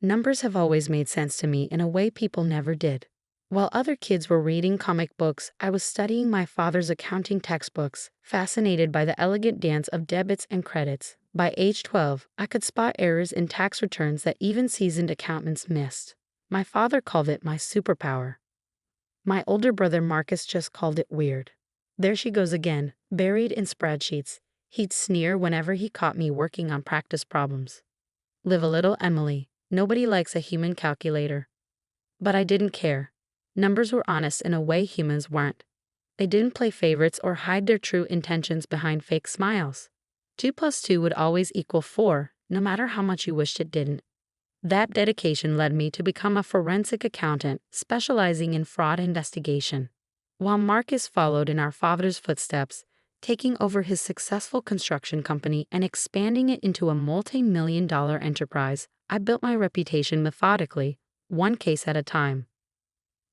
Numbers have always made sense to me in a way people never did. While other kids were reading comic books, I was studying my father's accounting textbooks, fascinated by the elegant dance of debits and credits. By age 12, I could spot errors in tax returns that even seasoned accountants missed. My father called it my superpower. My older brother Marcus just called it weird. There she goes again, buried in spreadsheets. He'd sneer whenever he caught me working on practice problems. Live a little, Emily. Nobody likes a human calculator. But I didn't care. Numbers were honest in a way humans weren't. They didn't play favorites or hide their true intentions behind fake smiles. 2 plus 2 would always equal 4, no matter how much you wished it didn't. That dedication led me to become a forensic accountant, specializing in fraud investigation. While Marcus followed in our father's footsteps, taking over his successful construction company and expanding it into a multi-million-dollar enterprise, I built my reputation methodically, one case at a time.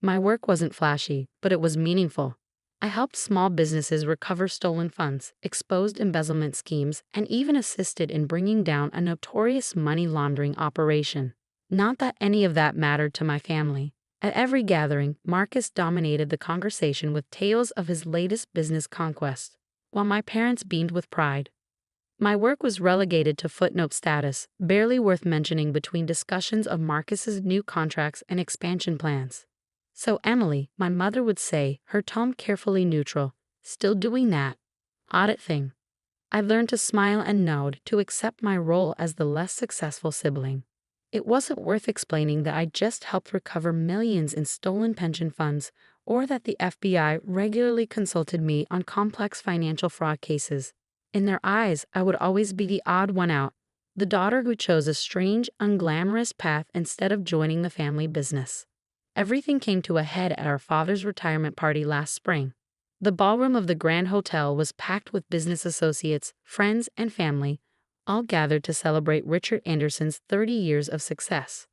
My work wasn't flashy, but it was meaningful. I helped small businesses recover stolen funds, exposed embezzlement schemes, and even assisted in bringing down a notorious money laundering operation. Not that any of that mattered to my family. At every gathering, Marcus dominated the conversation with tales of his latest business conquest, while my parents beamed with pride. My work was relegated to footnote status, barely worth mentioning between discussions of Marcus's new contracts and expansion plans. "So, Emily," my mother would say, her tone carefully neutral, "still doing that audit thing?" I learned to smile and nod, to accept my role as the less successful sibling. It wasn't worth explaining that I just helped recover millions in stolen pension funds, or that the FBI regularly consulted me on complex financial fraud cases. In their eyes, I would always be the odd one out, the daughter who chose a strange, unglamorous path instead of joining the family business. Everything came to a head at our father's retirement party last spring. The ballroom of the Grand Hotel was packed with business associates, friends, and family, all gathered to celebrate Richard Anderson's 30 years of success.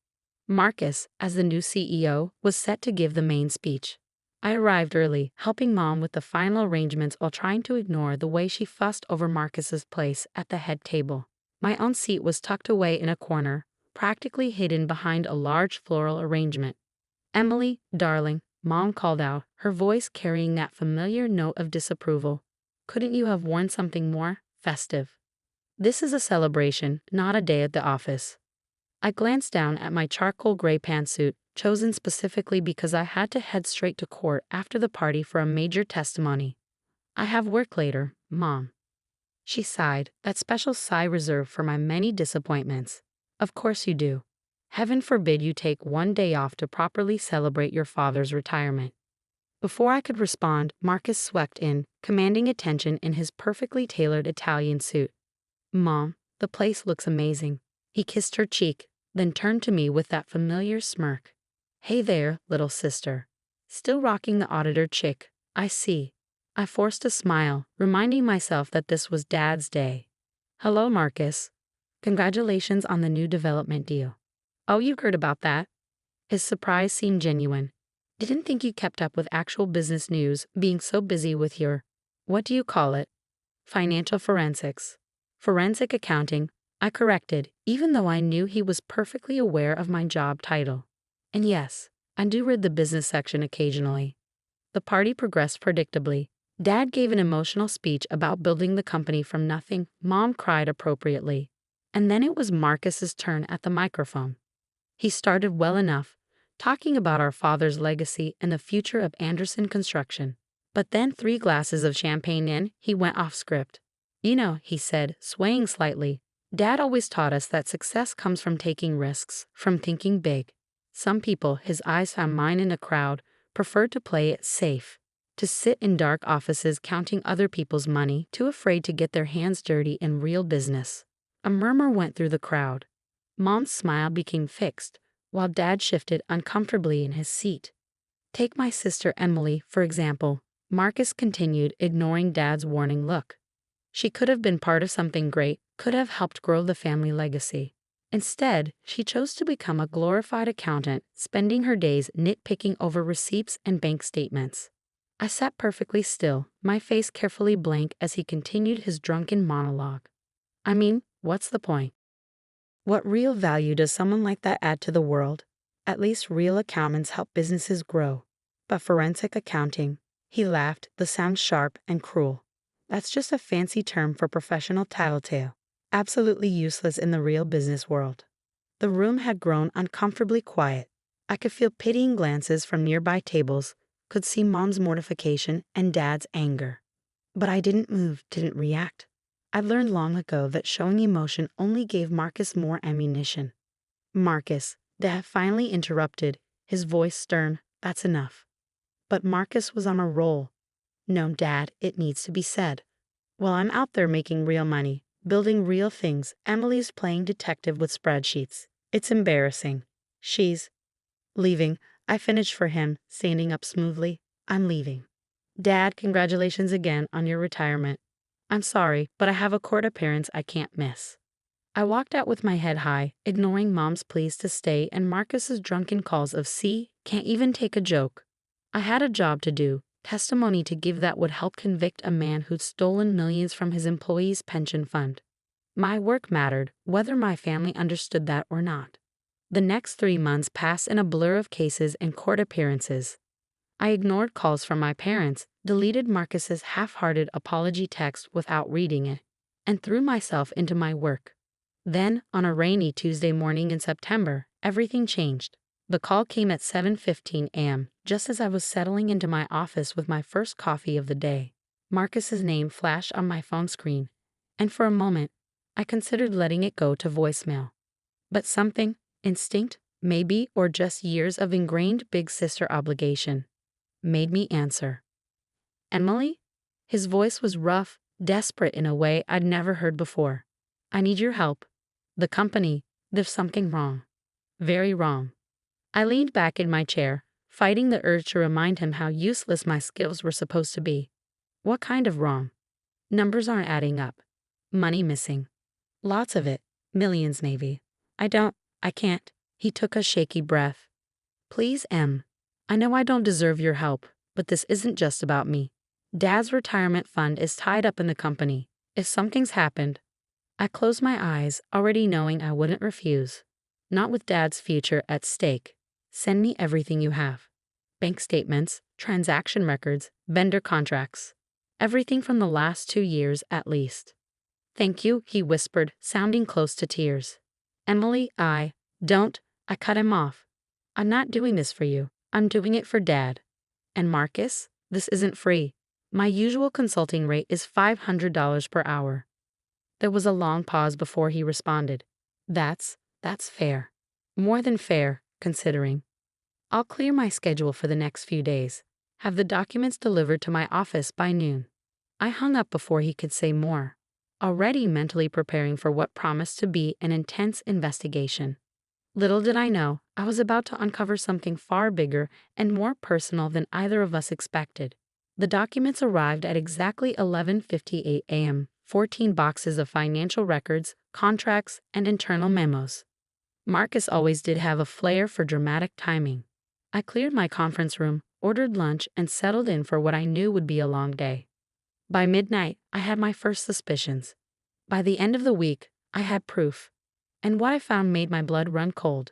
Marcus, as the new CEO, was set to give the main speech. I arrived early, helping Mom with the final arrangements while trying to ignore the way she fussed over Marcus's place at the head table. My own seat was tucked away in a corner, practically hidden behind a large floral arrangement. "Emily, darling," Mom called out, her voice carrying that familiar note of disapproval. "Couldn't you have worn something more festive? This is a celebration, not a day at the office." I glanced down at my charcoal gray pantsuit, chosen specifically because I had to head straight to court after the party for a major testimony. "I have work later, Mom." She sighed, that special sigh reserved for my many disappointments. "Of course you do. Heaven forbid you take one day off to properly celebrate your father's retirement." Before I could respond, Marcus swept in, commanding attention in his perfectly tailored Italian suit. "Mom, the place looks amazing." He kissed her cheek, then turned to me with that familiar smirk. "Hey there, little sister." Still rocking the auditor chick, I see. I forced a smile, reminding myself that this was Dad's day. "Hello, Marcus. Congratulations on the new development deal." "Oh, you heard about that?" His surprise seemed genuine. "Didn't think you kept up with actual business news, being so busy with your, what do you call it? Financial forensics." "Forensic accounting," I corrected, even though I knew he was perfectly aware of my job title. "And yes, I do read the business section occasionally." The party progressed predictably. Dad gave an emotional speech about building the company from nothing. Mom cried appropriately. And then it was Marcus's turn at the microphone. He started well enough, talking about our father's legacy and the future of Anderson Construction. But then 3 glasses of champagne in, he went off script. "You know," he said, swaying slightly, "Dad always taught us that success comes from taking risks, from thinking big. Some people," his eyes found mine in the crowd, "preferred to play it safe, to sit in dark offices counting other people's money, too afraid to get their hands dirty in real business." A murmur went through the crowd. Mom's smile became fixed, while Dad shifted uncomfortably in his seat. "Take my sister Emily, for example," Marcus continued, ignoring Dad's warning look. "She could have been part of something great, could have helped grow the family legacy. Instead, she chose to become a glorified accountant, spending her days nitpicking over receipts and bank statements." I sat perfectly still, my face carefully blank as he continued his drunken monologue. "I mean, what's the point? What real value does someone like that add to the world? At least real accountants help businesses grow. But forensic accounting, he laughed, the sound sharp and cruel. That's just a fancy term for professional tattletale. Absolutely useless in the real business world. The room had grown uncomfortably quiet. I could feel pitying glances from nearby tables, could see Mom's mortification and Dad's anger. But I didn't move, didn't react. I learned long ago that showing emotion only gave Marcus more ammunition. Marcus, Dad finally interrupted, his voice stern, that's enough. But Marcus was on a roll. No, Dad, it needs to be said. While I'm out there making real money, building real things, Emily's playing detective with spreadsheets. It's embarrassing. She's leaving. I finished for him, standing up smoothly. I'm leaving. Dad, congratulations again on your retirement. I'm sorry, but I have a court appearance I can't miss. I walked out with my head high, ignoring Mom's pleas to stay and Marcus's drunken calls of "see, can't even take a joke." I had a job to do, testimony to give that would help convict a man who'd stolen millions from his employees' pension fund. My work mattered, whether my family understood that or not. The next 3 months passed in a blur of cases and court appearances. I ignored calls from my parents, deleted Marcus's half-hearted apology text without reading it, and threw myself into my work. Then, on a rainy Tuesday morning in September, everything changed. The call came at 7:15 a.m., just as I was settling into my office with my first coffee of the day. Marcus's name flashed on my phone screen, and for a moment, I considered letting it go to voicemail. But something, instinct, maybe, or just years of ingrained big sister obligation, made me answer. Emily? His voice was rough, desperate in a way I'd never heard before. I need your help. The company, there's something wrong. Very wrong. I leaned back in my chair, fighting the urge to remind him how useless my skills were supposed to be. What kind of wrong? Numbers aren't adding up. Money missing. Lots of it. Millions maybe. I can't. He took a shaky breath. Please, Em. I know I don't deserve your help, but this isn't just about me. Dad's retirement fund is tied up in the company. If something's happened, I closed my eyes, already knowing I wouldn't refuse. Not with Dad's future at stake. Send me everything you have. Bank statements, transaction records, vendor contracts. Everything from the last 2 years at least. Thank you, he whispered, sounding close to tears. Emily, I cut him off. I'm not doing this for you. I'm doing it for Dad. And Marcus, this isn't free. My usual consulting rate is $500 per hour. There was a long pause before he responded. That's fair. More than fair, considering. I'll clear my schedule for the next few days. Have the documents delivered to my office by noon. I hung up before he could say more, already mentally preparing for what promised to be an intense investigation. Little did I know, I was about to uncover something far bigger and more personal than either of us expected. The documents arrived at exactly 11:58 a.m., 14 boxes of financial records, contracts, and internal memos. Marcus always did have a flair for dramatic timing. I cleared my conference room, ordered lunch, and settled in for what I knew would be a long day. By midnight, I had my first suspicions. By the end of the week, I had proof. And what I found made my blood run cold.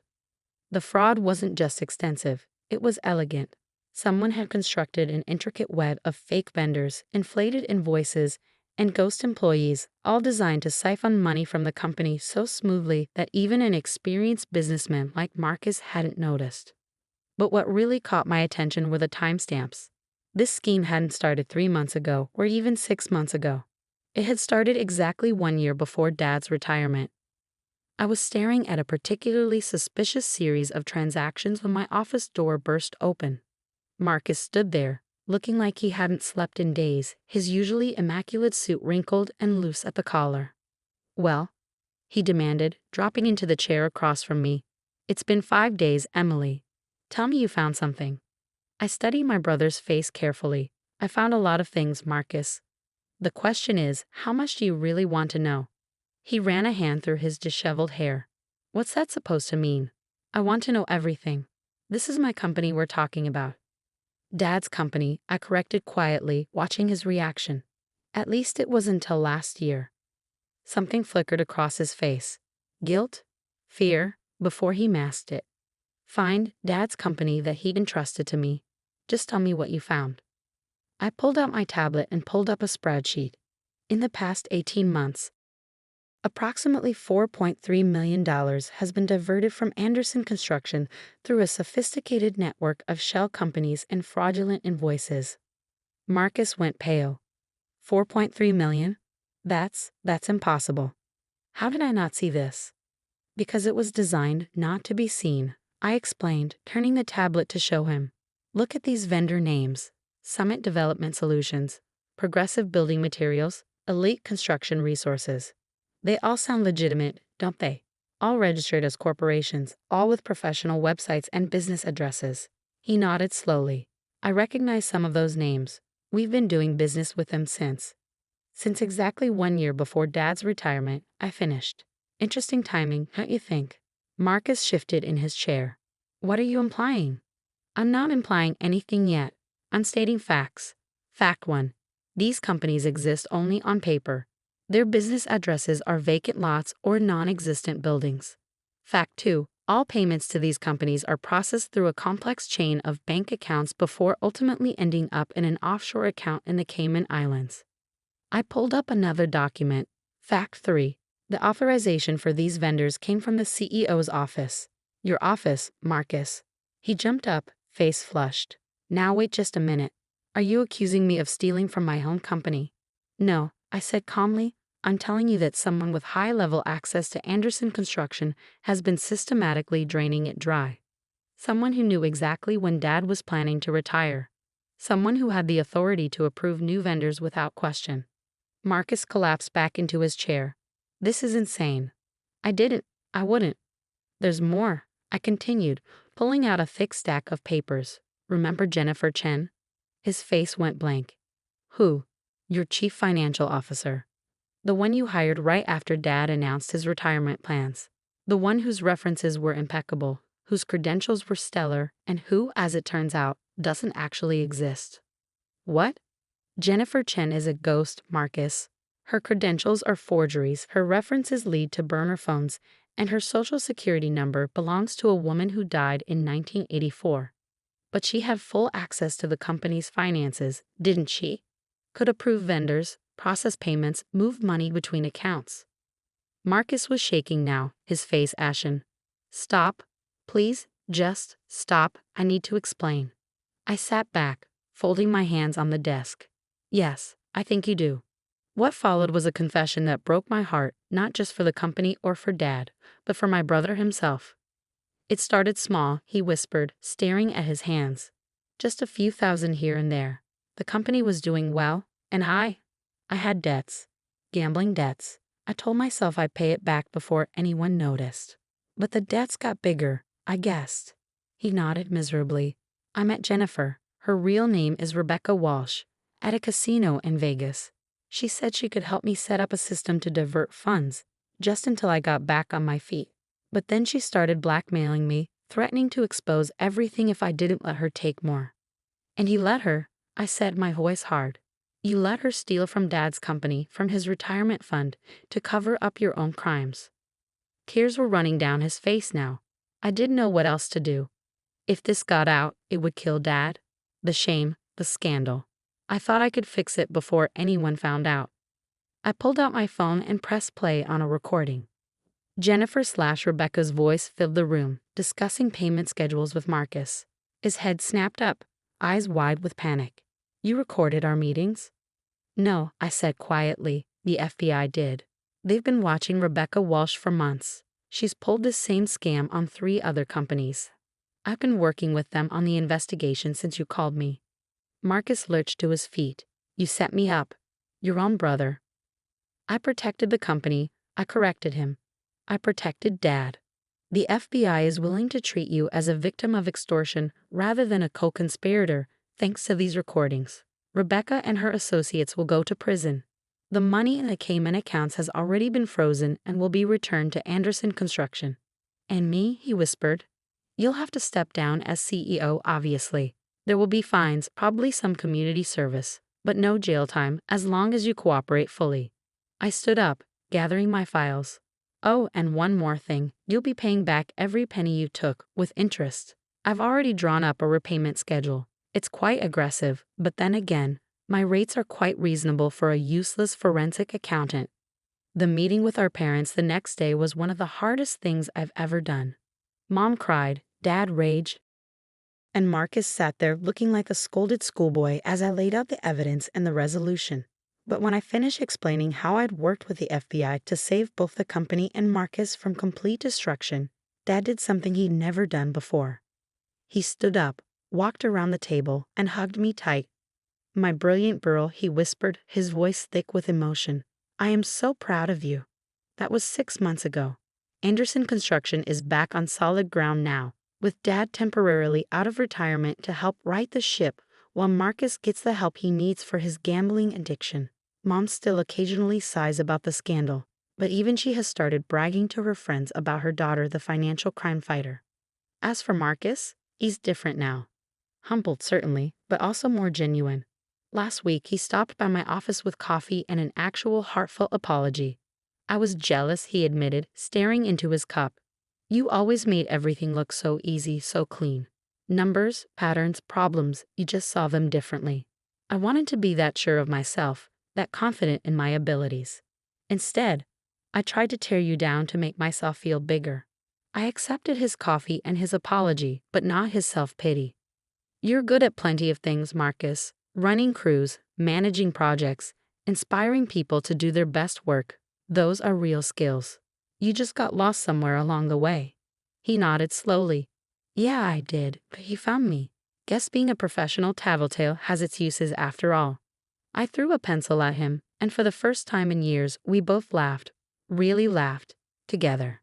The fraud wasn't just extensive, it was elegant. Someone had constructed an intricate web of fake vendors, inflated invoices, and ghost employees, all designed to siphon money from the company so smoothly that even an experienced businessman like Marcus hadn't noticed. But what really caught my attention were the timestamps. This scheme hadn't started 3 months ago or even 6 months ago. It had started exactly 1 year before Dad's retirement. I was staring at a particularly suspicious series of transactions when my office door burst open. Marcus stood there, looking like he hadn't slept in days, his usually immaculate suit wrinkled and loose at the collar. Well, he demanded, dropping into the chair across from me. It's been 5 days, Emily. Tell me you found something. I studied my brother's face carefully. I found a lot of things, Marcus. The question is, how much do you really want to know? He ran a hand through his disheveled hair. What's that supposed to mean? I want to know everything. This is my company we're talking about. Dad's company, I corrected quietly, watching his reaction. At least it was until last year. Something flickered across his face. Guilt? Fear, before he masked it. Find Dad's company that he'd entrusted to me. Just tell me what you found. I pulled out my tablet and pulled up a spreadsheet. In the past 18 months, approximately $4.3 million has been diverted from Anderson Construction through a sophisticated network of shell companies and fraudulent invoices. Marcus went pale. 4.3 million? That's impossible. How did I not see this? Because it was designed not to be seen, I explained, turning the tablet to show him. Look at these vendor names: Summit Development Solutions, Progressive Building Materials, Elite Construction Resources. They all sound legitimate, don't they? All registered as corporations, all with professional websites and business addresses. He nodded slowly. I recognize some of those names. We've been doing business with them since exactly 1 year before Dad's retirement. I finished. Interesting timing, don't you think? Marcus shifted in his chair. What are you implying? I'm not implying anything yet. I'm stating facts. Fact 1. These companies exist only on paper. Their business addresses are vacant lots or non-existent buildings. Fact 2. All payments to these companies are processed through a complex chain of bank accounts before ultimately ending up in an offshore account in the Cayman Islands. I pulled up another document. Fact 3. The authorization for these vendors came from the CEO's office. Your office, Marcus. He jumped up, face flushed. Now wait just a minute. Are you accusing me of stealing from my home company? No, I said calmly. I'm telling you that someone with high-level access to Anderson Construction has been systematically draining it dry. Someone who knew exactly when Dad was planning to retire. Someone who had the authority to approve new vendors without question. Marcus collapsed back into his chair. This is insane. I wouldn't. There's more, I continued, pulling out a thick stack of papers. Remember Jennifer Chen? His face went blank. Who? Your chief financial officer. The one you hired right after Dad announced his retirement plans. The one whose references were impeccable, whose credentials were stellar, and who, as it turns out, doesn't actually exist. What? Jennifer Chen is a ghost, Marcus. Her credentials are forgeries, her references lead to burner phones, and her social security number belongs to a woman who died in 1984. But she had full access to the company's finances, didn't she? Could approve vendors, process payments, move money between accounts. Marcus was shaking now, his face ashen. Stop. Please, just stop. I need to explain. I sat back, folding my hands on the desk. Yes, I think you do. What followed was a confession that broke my heart, not just for the company or for Dad, but for my brother himself. It started small, he whispered, staring at his hands. Just a few thousand here and there. The company was doing well, and I had debts. Gambling debts. I told myself I'd pay it back before anyone noticed. But the debts got bigger, I guessed. He nodded miserably. I met Jennifer. Her real name is Rebecca Walsh, at a casino in Vegas. She said she could help me set up a system to divert funds, just until I got back on my feet. But then she started blackmailing me, threatening to expose everything if I didn't let her take more. And he let her, I said, my voice hard. You let her steal from Dad's company, from his retirement fund, to cover up your own crimes. Tears were running down his face now. I didn't know what else to do. If this got out, it would kill Dad. The shame, the scandal. I thought I could fix it before anyone found out. I pulled out my phone and pressed play on a recording. Jennifer/Rebecca's voice filled the room, discussing payment schedules with Marcus. His head snapped up, eyes wide with panic. You recorded our meetings? No, I said quietly. The FBI did. They've been watching Rebecca Walsh for months. She's pulled this same scam on 3 other companies. I've been working with them on the investigation since you called me. Marcus lurched to his feet. You set me up. Your own brother. I protected the company. I corrected him. I protected Dad. The FBI is willing to treat you as a victim of extortion rather than a co-conspirator, thanks to these recordings. Rebecca and her associates will go to prison. The money in the Cayman accounts has already been frozen and will be returned to Anderson Construction. And me, he whispered. You'll have to step down as CEO, obviously. There will be fines, probably some community service, but no jail time as long as you cooperate fully. I stood up, gathering my files. Oh, and one more thing, you'll be paying back every penny you took, with interest. I've already drawn up a repayment schedule. It's quite aggressive, but then again, my rates are quite reasonable for a useless forensic accountant. The meeting with our parents the next day was one of the hardest things I've ever done. Mom cried, Dad raged, and Marcus sat there looking like a scolded schoolboy as I laid out the evidence and the resolution. But when I finished explaining how I'd worked with the FBI to save both the company and Marcus from complete destruction, Dad did something he'd never done before. He stood up, walked around the table, and hugged me tight. My brilliant girl, he whispered, his voice thick with emotion. I am so proud of you. That was 6 months ago. Anderson Construction is back on solid ground now, with Dad temporarily out of retirement to help right the ship while Marcus gets the help he needs for his gambling addiction. Mom still occasionally sighs about the scandal, but even she has started bragging to her friends about her daughter, the financial crime fighter. As for Marcus, he's different now. Humbled, certainly, but also more genuine. Last week, he stopped by my office with coffee and an actual heartfelt apology. I was jealous, he admitted, staring into his cup. You always made everything look so easy, so clean. Numbers, patterns, problems, you just saw them differently. I wanted to be that sure of myself, that confident in my abilities. Instead, I tried to tear you down to make myself feel bigger. I accepted his coffee and his apology, but not his self-pity. You're good at plenty of things, Marcus. Running crews, managing projects, inspiring people to do their best work. Those are real skills. You just got lost somewhere along the way. He nodded slowly. Yeah, I did, but he found me. Guess being a professional tattletale has its uses after all. I threw a pencil at him, and for the first time in years, we both laughed, really laughed, together.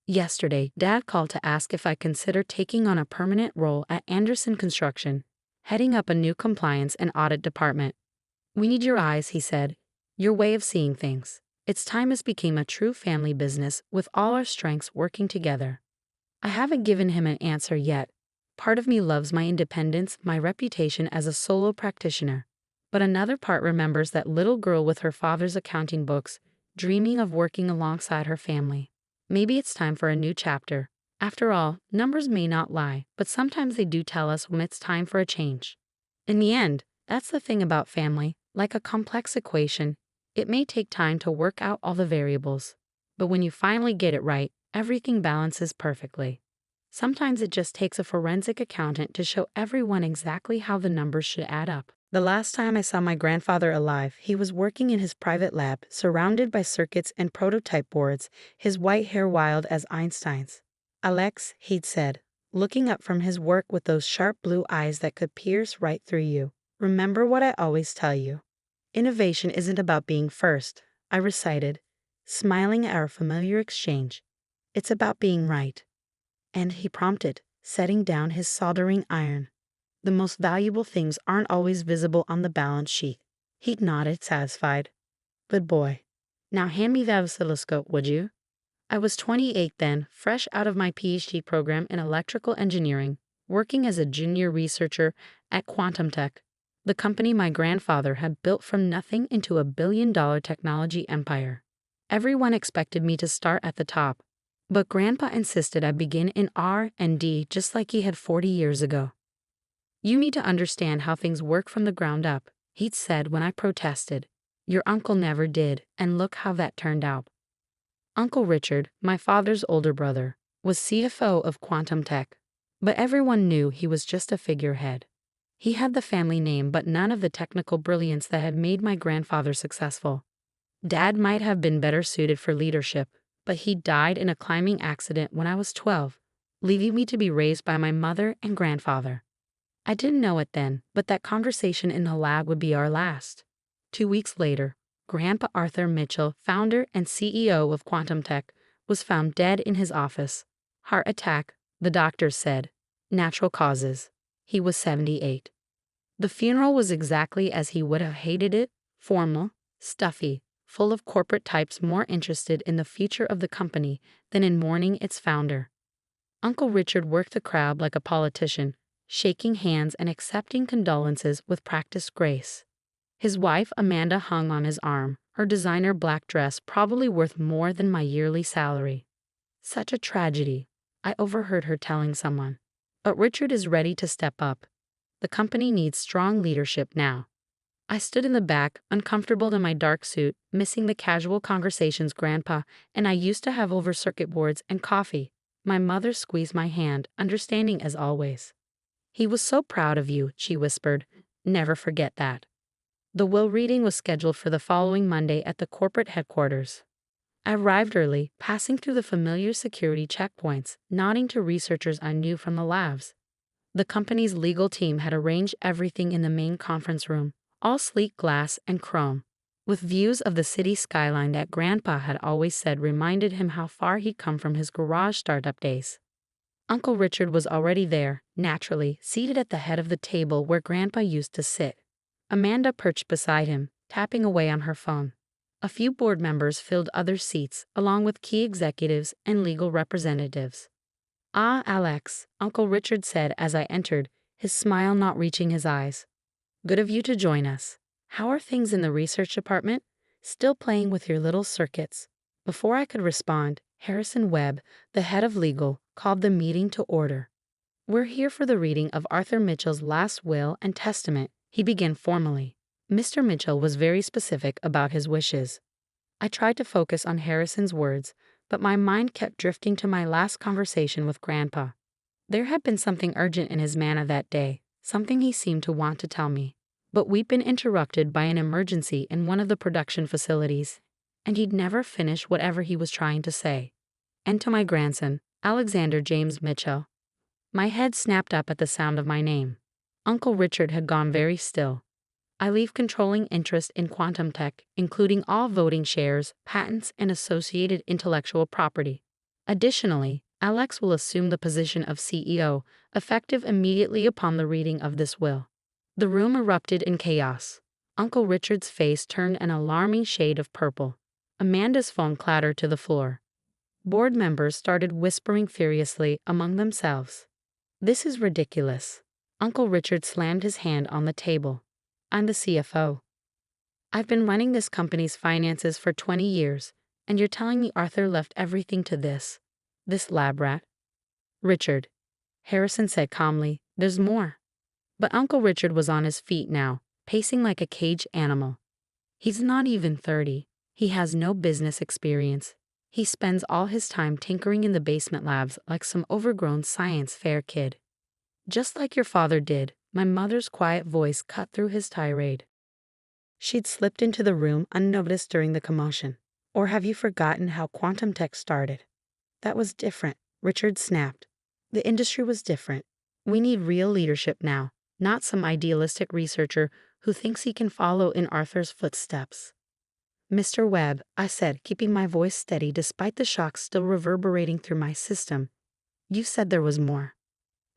Yesterday, Dad called to ask if I consider taking on a permanent role at Anderson Construction, heading up a new compliance and audit department. We need your eyes, he said, your way of seeing things. It's time this became a true family business with all our strengths working together. I haven't given him an answer yet. Part of me loves my independence, my reputation as a solo practitioner. But another part remembers that little girl with her father's accounting books, dreaming of working alongside her family. Maybe it's time for a new chapter. After all, numbers may not lie, but sometimes they do tell us when it's time for a change. In the end, that's the thing about family, like a complex equation. It may take time to work out all the variables, but when you finally get it right, everything balances perfectly. Sometimes it just takes a forensic accountant to show everyone exactly how the numbers should add up. The last time I saw my grandfather alive, he was working in his private lab, surrounded by circuits and prototype boards, his white hair wild as Einstein's. Alex, he'd said, looking up from his work with those sharp blue eyes that could pierce right through you. Remember what I always tell you. Innovation isn't about being first, I recited, smiling at our familiar exchange. It's about being right. And he prompted, setting down his soldering iron. The most valuable things aren't always visible on the balance sheet. He nodded, satisfied. Good boy. Now hand me that oscilloscope, would you? I was 28 then, fresh out of my PhD program in electrical engineering, working as a junior researcher at Quantum Tech, the company my grandfather had built from nothing into a billion-dollar technology empire. Everyone expected me to start at the top, but Grandpa insisted I begin in R&D just like he had 40 years ago. You need to understand how things work from the ground up, he'd said when I protested. Your uncle never did, and look how that turned out. Uncle Richard, my father's older brother, was CFO of Quantum Tech, but everyone knew he was just a figurehead. He had the family name but none of the technical brilliance that had made my grandfather successful. Dad might have been better suited for leadership, but he died in a climbing accident when I was 12, leaving me to be raised by my mother and grandfather. I didn't know it then, but that conversation in the lab would be our last. 2 weeks later, Grandpa Arthur Mitchell, founder and CEO of Quantum Tech, was found dead in his office. Heart attack, the doctors said. Natural causes. He was 78. The funeral was exactly as he would have hated it, formal, stuffy, full of corporate types more interested in the future of the company than in mourning its founder. Uncle Richard worked the crowd like a politician, shaking hands and accepting condolences with practiced grace. His wife Amanda hung on his arm, her designer black dress probably worth more than my yearly salary. Such a tragedy, I overheard her telling someone. But Richard is ready to step up. The company needs strong leadership now. I stood in the back, uncomfortable in my dark suit, missing the casual conversations Grandpa and I used to have over circuit boards and coffee. My mother squeezed my hand, understanding as always. "He was so proud of you," she whispered. "Never forget that." The will reading was scheduled for the following Monday at the corporate headquarters. I arrived early, passing through the familiar security checkpoints, nodding to researchers I knew from the labs. The company's legal team had arranged everything in the main conference room, all sleek glass and chrome, with views of the city skyline that Grandpa had always said reminded him how far he'd come from his garage startup days. Uncle Richard was already there, naturally, seated at the head of the table where Grandpa used to sit. Amanda perched beside him, tapping away on her phone. A few board members filled other seats, along with key executives and legal representatives. "Ah, Alex," Uncle Richard said as I entered, his smile not reaching his eyes. "Good of you to join us. How are things in the research department? Still playing with your little circuits?" Before I could respond, Harrison Webb, the head of legal, called the meeting to order. "We're here for the reading of Arthur Mitchell's last will and testament," he began formally. Mr. Mitchell was very specific about his wishes. I tried to focus on Harrison's words, but my mind kept drifting to my last conversation with Grandpa. There had been something urgent in his manner that day, something he seemed to want to tell me. But we'd been interrupted by an emergency in one of the production facilities, and he'd never finished whatever he was trying to say. And to my grandson, Alexander James Mitchell. My head snapped up at the sound of my name. Uncle Richard had gone very still. "I leave controlling interest in quantum tech, including all voting shares, patents, and associated intellectual property. Additionally, Alex will assume the position of CEO, effective immediately upon the reading of this will." The room erupted in chaos. Uncle Richard's face turned an alarming shade of purple. Amanda's phone clattered to the floor. Board members started whispering furiously among themselves. "This is ridiculous." Uncle Richard slammed his hand on the table. "I'm the CFO. I've been running this company's finances for 20 years, and you're telling me Arthur left everything to this lab rat?" "Richard," Harrison said calmly, "there's more." But Uncle Richard was on his feet now, pacing like a caged animal. "He's not even 30. He has no business experience. He spends all his time tinkering in the basement labs like some overgrown science fair kid. Just like your father did." My mother's quiet voice cut through his tirade. She'd slipped into the room unnoticed during the commotion. "Or have you forgotten how quantum tech started?" "That was different," Richard snapped. "The industry was different. We need real leadership now, not some idealistic researcher who thinks he can follow in Arthur's footsteps." "Mr. Webb," I said, keeping my voice steady despite the shock still reverberating through my system, "you said there was more."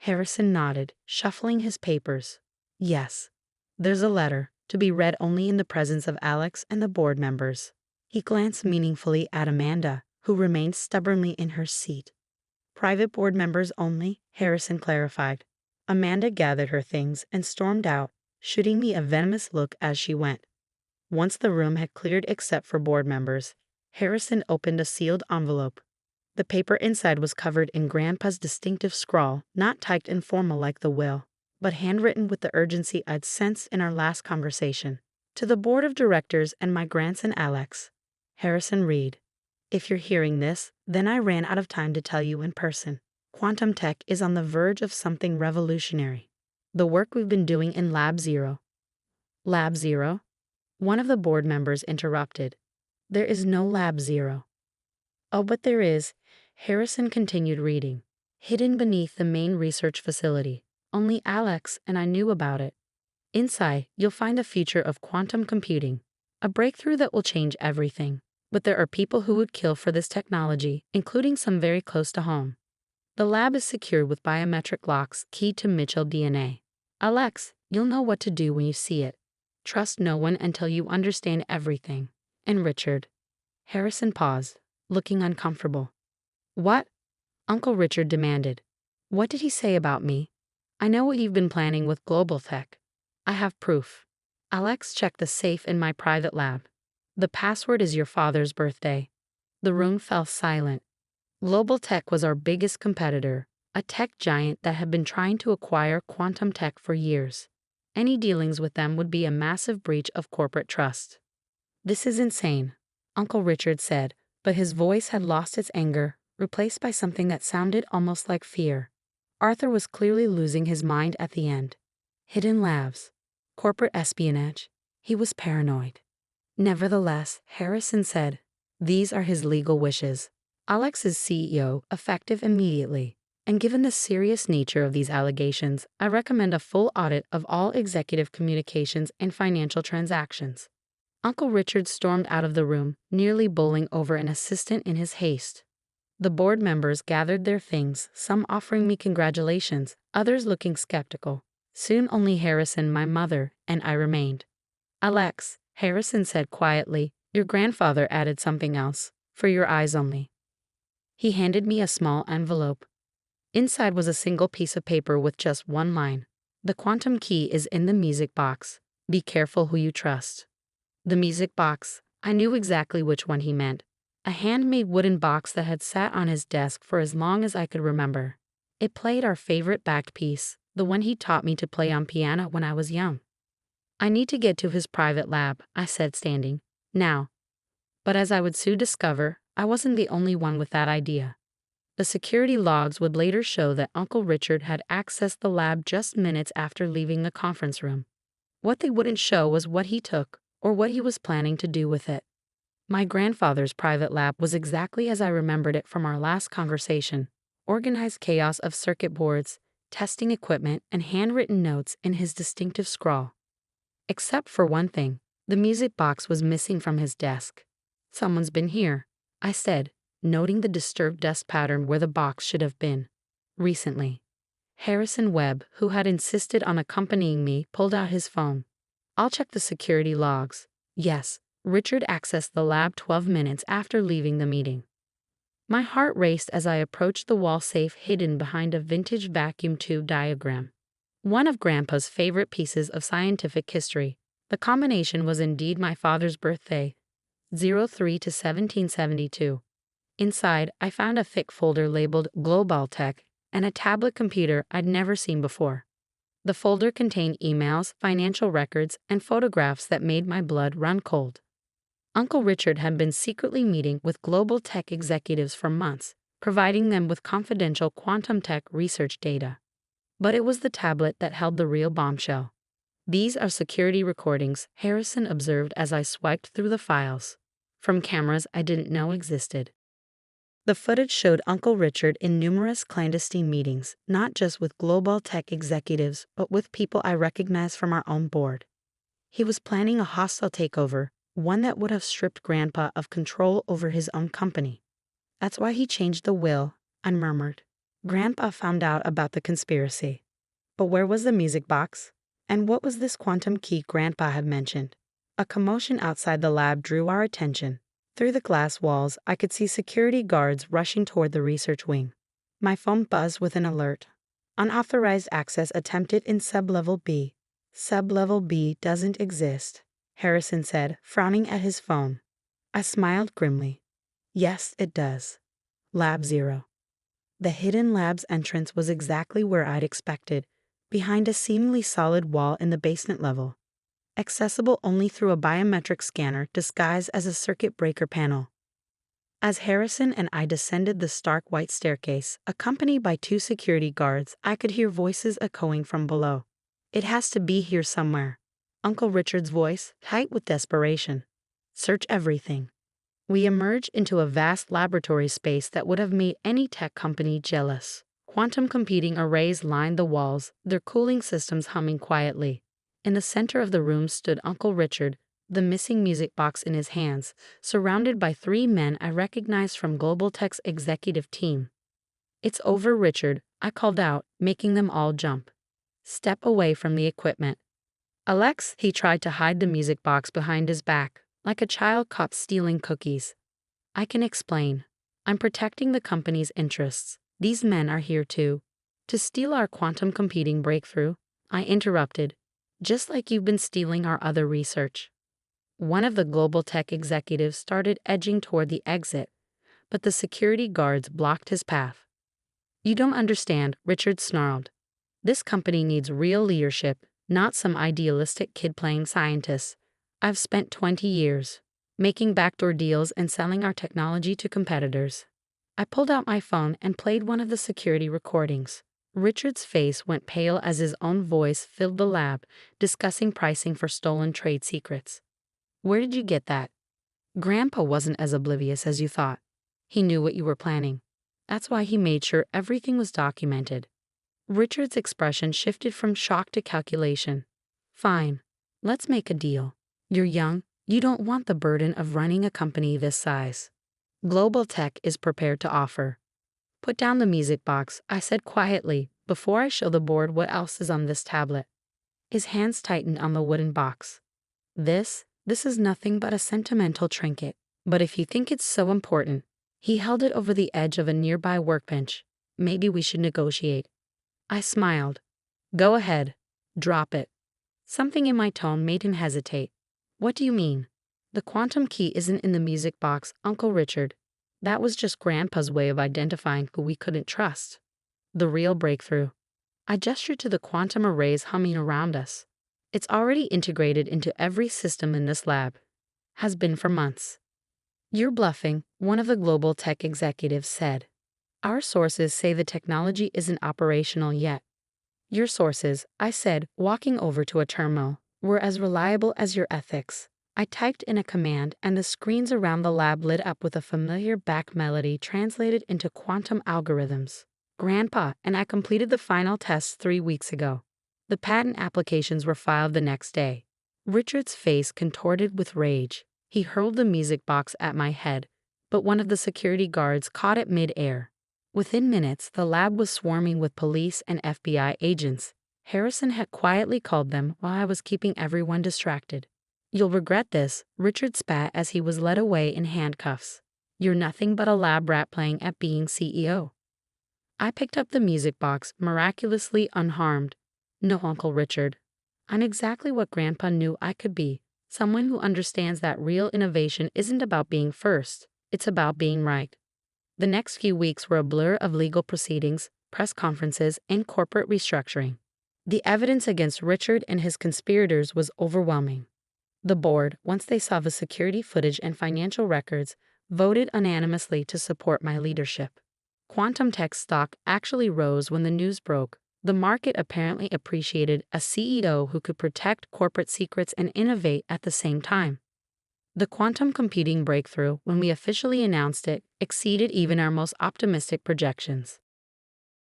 Harrison nodded, shuffling his papers. "Yes. There's a letter, to be read only in the presence of Alex and the board members." He glanced meaningfully at Amanda, who remained stubbornly in her seat. "Private board members only," Harrison clarified. Amanda gathered her things and stormed out, shooting me a venomous look as she went. Once the room had cleared except for board members, Harrison opened a sealed envelope. The paper inside was covered in Grandpa's distinctive scrawl, not typed and formal like the will, but handwritten with the urgency I'd sensed in our last conversation. "To the board of directors and my grandson Alex." Harrison read, "If you're hearing this, then I ran out of time to tell you in person. Quantum tech is on the verge of something revolutionary. The work we've been doing in Lab Zero." "Lab Zero?" One of the board members interrupted. "There is no Lab Zero." "Oh, but there is," Harrison continued reading. "Hidden beneath the main research facility. Only Alex and I knew about it. Inside, you'll find a future of quantum computing, a breakthrough that will change everything. But there are people who would kill for this technology, including some very close to home. The lab is secured with biometric locks keyed to Mitchell DNA. Alex, you'll know what to do when you see it. Trust no one until you understand everything. And Richard." Harrison paused, looking uncomfortable. "What?" Uncle Richard demanded. "What did he say about me? I know what you've been planning with Global Tech. I have proof. Alex checked the safe in my private lab. The password is your father's birthday. The room fell silent. Global Tech was our biggest competitor, a tech giant that had been trying to acquire Quantum Tech for years. Any dealings with them would be a massive breach of corporate trust. This is insane, Uncle Richard said, but his voice had lost its anger, replaced by something that sounded almost like fear. Arthur was clearly losing his mind at the end. Hidden labs, corporate espionage. He was paranoid. Nevertheless, Harrison said, these are his legal wishes. Alex is CEO, effective immediately. And given the serious nature of these allegations, I recommend a full audit of all executive communications and financial transactions. Uncle Richard stormed out of the room, nearly bowling over an assistant in his haste. The board members gathered their things, some offering me congratulations, others looking skeptical. Soon only Harrison, my mother, and I remained. Alex, Harrison said quietly, your grandfather added something else, for your eyes only. He handed me a small envelope. Inside was a single piece of paper with just one line. The quantum key is in the music box. Be careful who you trust. The music box. I knew exactly which one he meant. A handmade wooden box that had sat on his desk for as long as I could remember. It played our favorite back piece, the one he taught me to play on piano when I was young. I need to get to his private lab, I said, standing. Now. But as I would soon discover, I wasn't the only one with that idea. The security logs would later show that Uncle Richard had accessed the lab just minutes after leaving the conference room. What they wouldn't show was what he took, or what he was planning to do with it. My grandfather's private lab was exactly as I remembered it from our last conversation. Organized chaos of circuit boards, testing equipment, and handwritten notes in his distinctive scrawl. Except for one thing, the music box was missing from his desk. Someone's been here, I said, noting the disturbed dust pattern where the box should have been. Recently. Harrison Webb, who had insisted on accompanying me, pulled out his phone. I'll check the security logs. Yes, Richard accessed the lab 12 minutes after leaving the meeting. My heart raced as I approached the wall safe hidden behind a vintage vacuum tube diagram. One of Grandpa's favorite pieces of scientific history. The combination was indeed my father's birthday, 03 to 1772. Inside, I found a thick folder labeled Global Tech and a tablet computer I'd never seen before. The folder contained emails, financial records, and photographs that made my blood run cold. Uncle Richard had been secretly meeting with Global Tech executives for months, providing them with confidential quantum tech research data. But it was the tablet that held the real bombshell. These are security recordings, Harrison observed as I swiped through the files, from cameras I didn't know existed. The footage showed Uncle Richard in numerous clandestine meetings, not just with Global Tech executives, but with people I recognized from our own board. He was planning a hostile takeover, one that would have stripped Grandpa of control over his own company. That's why he changed the will, I murmured. Grandpa found out about the conspiracy. But where was the music box? And what was this quantum key Grandpa had mentioned? A commotion outside the lab drew our attention. Through the glass walls, I could see security guards rushing toward the research wing. My phone buzzed with an alert. Unauthorized access attempted in Sublevel B. Sublevel B doesn't exist, Harrison said, frowning at his phone. I smiled grimly. Yes, it does. Lab 0. The hidden lab's entrance was exactly where I'd expected, behind a seemingly solid wall in the basement level. Accessible only through a biometric scanner disguised as a circuit breaker panel. As Harrison and I descended the stark white staircase, accompanied by 2 security guards, I could hear voices echoing from below. It has to be here somewhere. Uncle Richard's voice, tight with desperation. Search everything. We emerged into a vast laboratory space that would have made any tech company jealous. Quantum computing arrays lined the walls, their cooling systems humming quietly. In the center of the room stood Uncle Richard, the missing music box in his hands, surrounded by 3 men I recognized from Global Tech's executive team. It's over, Richard, I called out, making them all jump. Step away from the equipment. Alex, he tried to hide the music box behind his back, like a child caught stealing cookies. I can explain. I'm protecting the company's interests. These men are here too. To steal our quantum computing breakthrough, I interrupted. Just like you've been stealing our other research. One of the global tech executives started edging toward the exit, but the security guards blocked his path. "You don't understand," Richard snarled. "This company needs real leadership, not some idealistic kid playing scientist. I've spent 20 years making backdoor deals and selling our technology to competitors." I pulled out my phone and played one of the security recordings. Richard's face went pale as his own voice filled the lab, discussing pricing for stolen trade secrets. "Where did you get that?" "Grandpa wasn't as oblivious as you thought. He knew what you were planning. That's why he made sure everything was documented." Richard's expression shifted from shock to calculation. "Fine. Let's make a deal. You're young. You don't want the burden of running a company this size. Global Tech is prepared to offer." "Put down the music box," I said quietly, "before I show the board what else is on this tablet." His hands tightened on the wooden box. This is nothing but a sentimental trinket. But if you think it's so important," he held it over the edge of a nearby workbench, "maybe we should negotiate." I smiled. "Go ahead. Drop it." Something in my tone made him hesitate. "What do you mean?" "The quantum key isn't in the music box, Uncle Richard. That was just Grandpa's way of identifying who we couldn't trust. The real breakthrough." I gestured to the quantum arrays humming around us. "It's already integrated into every system in this lab. Has been for months." "You're bluffing," one of the global tech executives said. "Our sources say the technology isn't operational yet." "Your sources," I said, walking over to a terminal, "were as reliable as your ethics." I typed in a command and the screens around the lab lit up with a familiar back melody translated into quantum algorithms. "Grandpa and I completed the final tests 3 weeks ago." The patent applications were filed the next day. Richard's face contorted with rage. He hurled the music box at my head, but one of the security guards caught it mid-air. Within minutes, the lab was swarming with police and FBI agents. Harrison had quietly called them while I was keeping everyone distracted. "You'll regret this," Richard spat as he was led away in handcuffs. "You're nothing but a lab rat playing at being CEO." I picked up the music box, miraculously unharmed. "No, Uncle Richard. I'm exactly what Grandpa knew I could be. Someone who understands that real innovation isn't about being first, it's about being right." The next few weeks were a blur of legal proceedings, press conferences, and corporate restructuring. The evidence against Richard and his conspirators was overwhelming. The board, once they saw the security footage and financial records, voted unanimously to support my leadership. Quantum Tech stock actually rose when the news broke. The market apparently appreciated a CEO who could protect corporate secrets and innovate at the same time. The quantum computing breakthrough, when we officially announced it, exceeded even our most optimistic projections.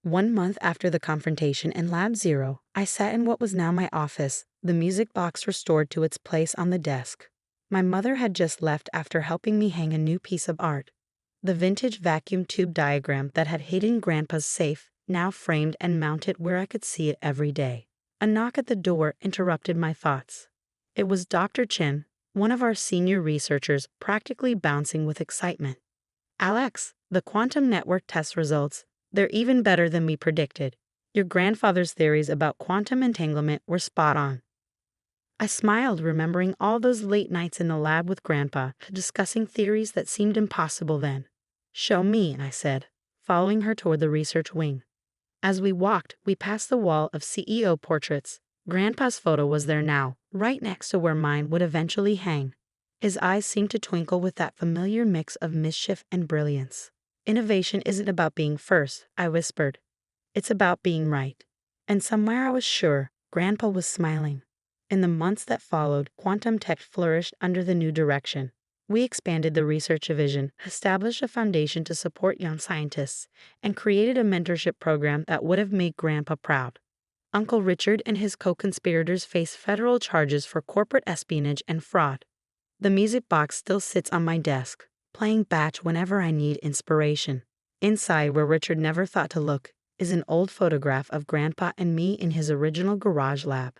1 month after the confrontation in Lab Zero, I sat in what was now my office, the music box restored to its place on the desk. My mother had just left after helping me hang a new piece of art. The vintage vacuum tube diagram that had hidden Grandpa's safe, now framed and mounted where I could see it every day. A knock at the door interrupted my thoughts. It was Dr. Chin, one of our senior researchers, practically bouncing with excitement. "Alex, the quantum network test results, they're even better than we predicted. Your grandfather's theories about quantum entanglement were spot on." I smiled, remembering all those late nights in the lab with Grandpa, discussing theories that seemed impossible then. "Show me," I said, following her toward the research wing. As we walked, we passed the wall of CEO portraits. Grandpa's photo was there now, right next to where mine would eventually hang. His eyes seemed to twinkle with that familiar mix of mischief and brilliance. "Innovation isn't about being first," I whispered. "It's about being right." And somewhere I was sure Grandpa was smiling. In the months that followed, Quantum Tech flourished under the new direction. We expanded the research division, established a foundation to support young scientists, and created a mentorship program that would have made Grandpa proud. Uncle Richard and his co-conspirators face federal charges for corporate espionage and fraud. The music box still sits on my desk, playing Batch whenever I need inspiration. Inside, where Richard never thought to look, is an old photograph of Grandpa and me in his original garage lab.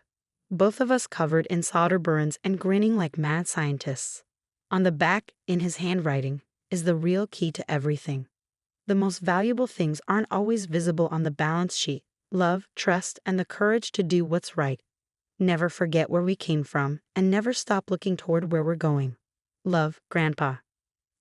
Both of us covered in solder burns and grinning like mad scientists. On the back, in his handwriting, is the real key to everything. The most valuable things aren't always visible on the balance sheet: love, trust, and the courage to do what's right. Never forget where we came from, and never stop looking toward where we're going. Love, Grandpa.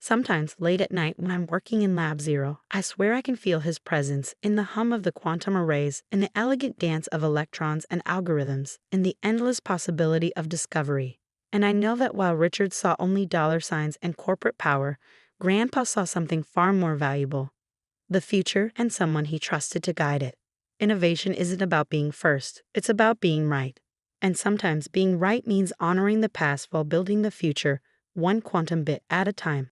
Sometimes, late at night when I'm working in Lab Zero, I swear I can feel his presence in the hum of the quantum arrays, in the elegant dance of electrons and algorithms, in the endless possibility of discovery. And I know that while Richard saw only dollar signs and corporate power, Grandpa saw something far more valuable: the future and someone he trusted to guide it. Innovation isn't about being first, it's about being right. And sometimes being right means honoring the past while building the future, one quantum bit at a time.